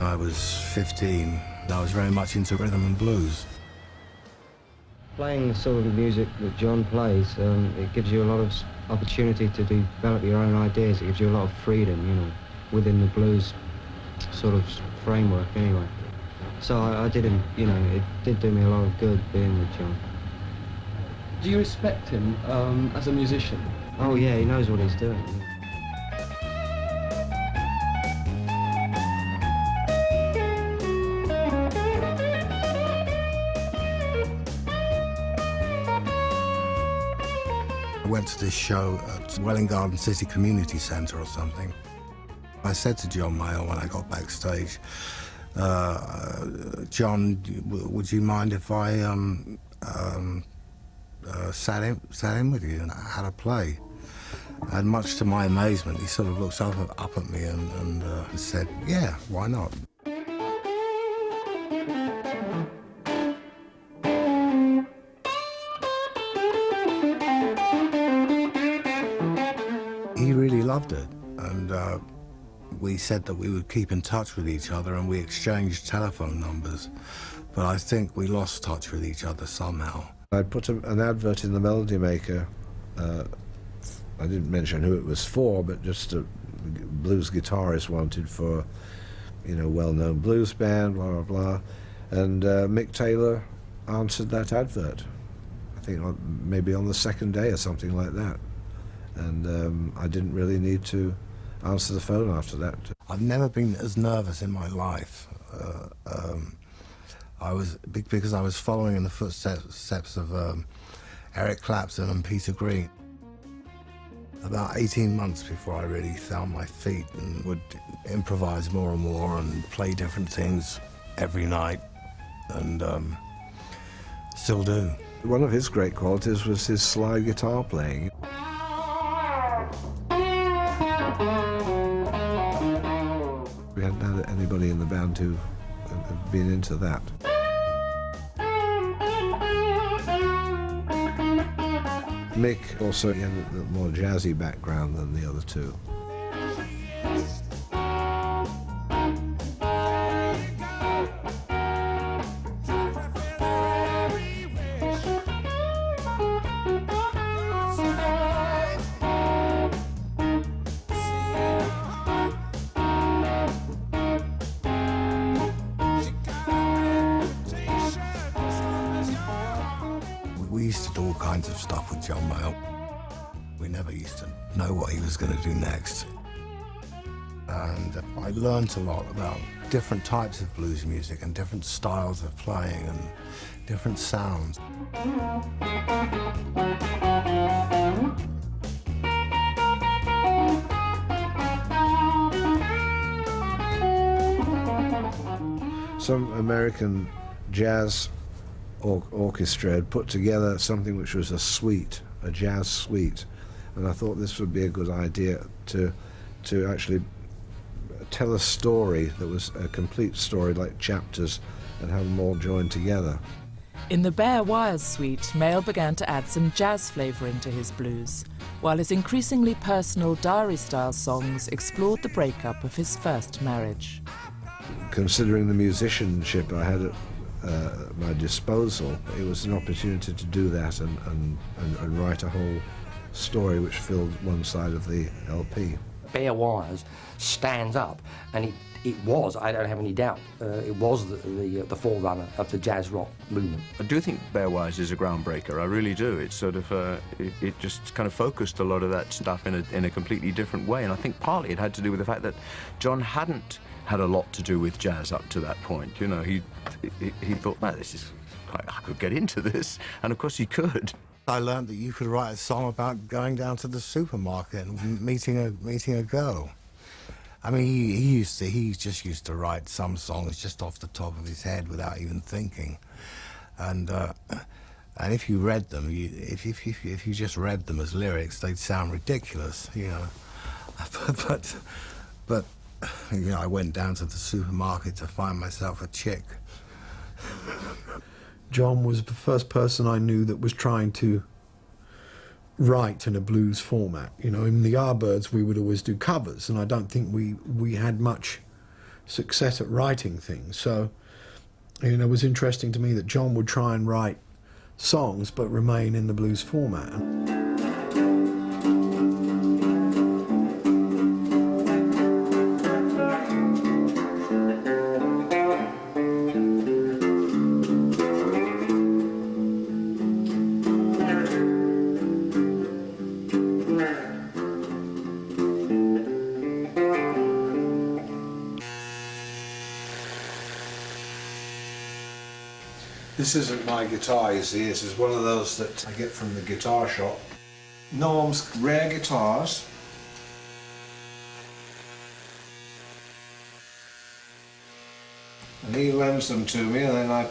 I was 15. I was very much into rhythm and blues. Playing the sort of music that John plays, it gives you a lot of opportunity to develop your own ideas. It gives you a lot of freedom, you know, within the blues sort of framework anyway. So I did him, you know, it did do me a lot of good being with John. Do you respect him as a musician? Oh yeah, he knows what he's doing. I went to this show at Welwyn Garden City Community Centre or something. I said to John Mayall when I got backstage, John, would you mind if I sat in with you and had a play? And much to my amazement, he sort of looked up at me and said, yeah, why not? He really loved it, and we said that we would keep in touch with each other, and we exchanged telephone numbers, but I think we lost touch with each other somehow. I put an advert in the Melody Maker. I didn't mention who it was for, but just a blues guitarist wanted for, you know, well-known blues band, blah, blah, blah. And Mick Taylor answered that advert, I think maybe on the second day or something like that. And I didn't really need to answer the phone after that. I've never been as nervous in my life. Because I was following in the footsteps of Eric Clapton and Peter Green. About 18 months before I really found my feet and would improvise more and more and play different things every night, and still do. One of his great qualities was his slide guitar playing. We hadn't had anybody in the band who had been into that. Mick also had a more jazzy background than the other two. We used to do all kinds of stuff with John Mayall. We never used to know what he was going to do next. And I learned a lot about different types of blues music and different styles of playing and different sounds. Some American jazz orchestra had put together something which was a suite, a jazz suite, and I thought this would be a good idea to actually tell a story that was a complete story, like chapters, and have them all joined together. In the Bare Wires suite, Mayall began to add some jazz flavouring to his blues, while his increasingly personal diary-style songs explored the breakup of his first marriage. Considering the musicianship I had at my disposal, it was an opportunity to do that and write a whole story which filled one side of the LP. Bare Wires stands up, and it was, I don't have any doubt, it was the forerunner of the jazz rock movement. I do think Bare Wires is a groundbreaker, I really do. It's sort of, it just kind of focused a lot of that stuff in a completely different way, and I think partly it had to do with the fact that John hadn't had a lot to do with jazz up to that point. You know, he thought, man, this is, I could get into this, and of course he could. I learned that you could write a song about going down to the supermarket and meeting a girl. I mean, he just used to write some songs just off the top of his head without even thinking, and if you read them, if you just read them as lyrics, they'd sound ridiculous, you know. But you know, I went down to the supermarket to find myself a chick. John was the first person I knew that was trying to write in a blues format. You know, in the Yardbirds we would always do covers, and I don't think we had much success at writing things. So, you know, it was interesting to me that John would try and write songs but remain in the blues format. This isn't my guitar, you see. This is one of those that I get from the guitar shop. Norm's rare guitars. And he lends them to me, and then I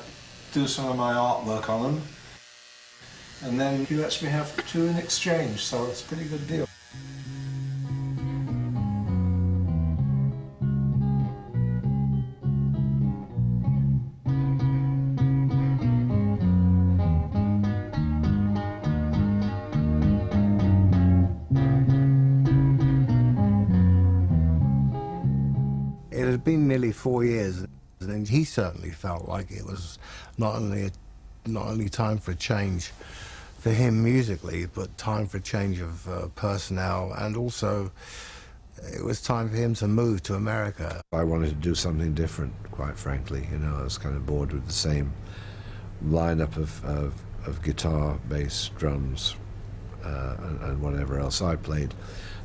do some of my artwork on them. And then he lets me have two in exchange, so it's a pretty good deal. It had been nearly 4 years, and he certainly felt like it was not only time for a change for him musically, but time for a change of personnel, and also it was time for him to move to America. I wanted to do something different, quite frankly. You know, I was kind of bored with the same lineup of guitar, bass, drums, and whatever else I played.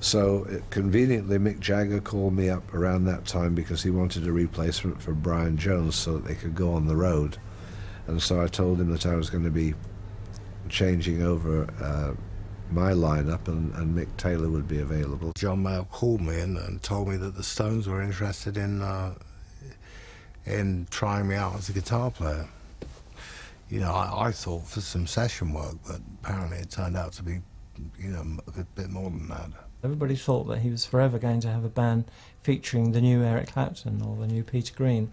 So conveniently, Mick Jagger called me up around that time because he wanted a replacement for Brian Jones so that they could go on the road. And so I told him that I was going to be changing over my lineup, and Mick Taylor would be available. John Mayall called me and told me that the Stones were interested in trying me out as a guitar player. You know, I thought for some session work, but apparently it turned out to be, you know, a bit more than that. Everybody thought that he was forever going to have a band featuring the new Eric Clapton or the new Peter Green.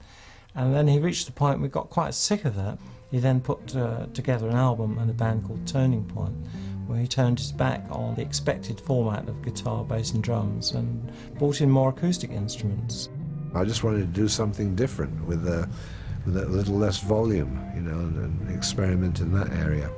And then he reached the point we got quite sick of that. He then put together an album and a band called Turning Point, where he turned his back on the expected format of guitar, bass and drums and brought in more acoustic instruments. I just wanted to do something different with a little less volume, you know, and experiment in that area.